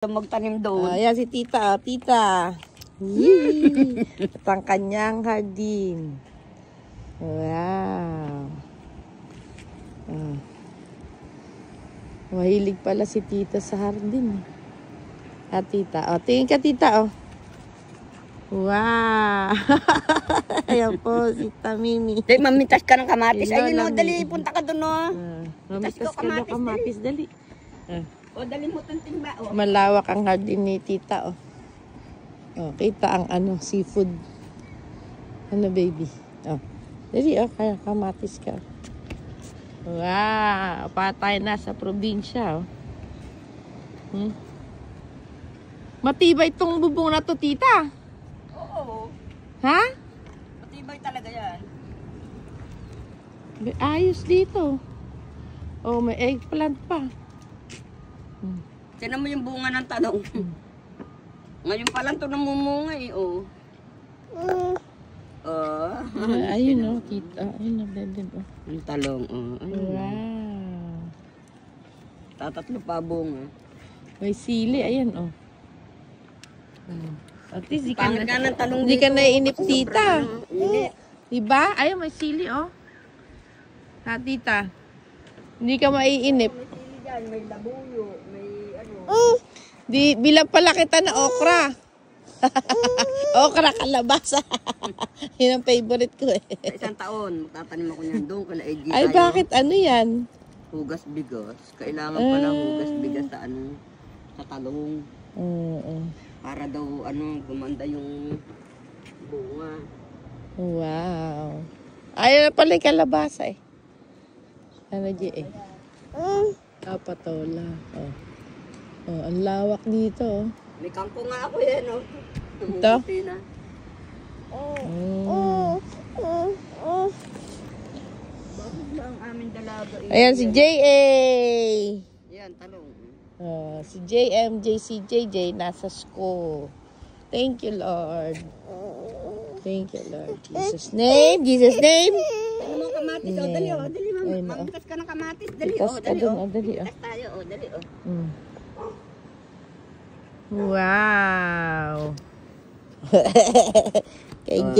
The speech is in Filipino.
Magtanim doon. Ayan si tita, tita. Yee! Ito ang kanyang hardin. Wow. Mahilig pala si tita sa hardin. Tita. Tingin ka tita, Wow. Ayan po, si Tamimi. Dali, mamitas ka ng kamatis. Ayun, dali, punta ka doon, Mamitas ka ng kamatis, dali. Dali mo itong timba, Malawak ang hardin ni tita, kita ang seafood. Baby? Dali, kaya kamatis ka. Wow, patay na sa probinsya, Matibay itong bubong na to, tita. Oo. Ha? Matibay talaga yan. Ayos dito. May eggplant pa. Tinan mo yung bunga ng talong. Ngayon pa lang ito namumunga Ayun kita. Ayun bebe. Yung talong, Wow. Tatatlo pa bunga. May sili, ayan, At least, di ka naiinip, tita. Diba? Ayun, may sili, Ha, tita? Hindi ka maiinip. May sili dyan, may labuyo, may Bilang pala kita na okra. Okra, kalabasa. Yun ang favorite ko, Sa isang taon, magtatanim ako niyan doon. Ay, bakit? Ano yan? Hugas bigas. Kailangan pala hugas bigas sa sa talong. Para daw gumanda yung bunga. Wow. Ayun na pala yung kalabasa patola. Ang lawak dito, May kangkong nga ako yan, Ito? Bakit ba ang aming dalaga? Ayan si J.A. Yan, talong. Si JM, JC, JJ nasa school. Thank you, Lord. Thank you, Lord. Jesus name. Jesus name. Ano mo kamatis? Dali, dali, mamitas ka ng kamatis. Dali, dali, dali. Mitas tayo, dali, Wow. Kay J.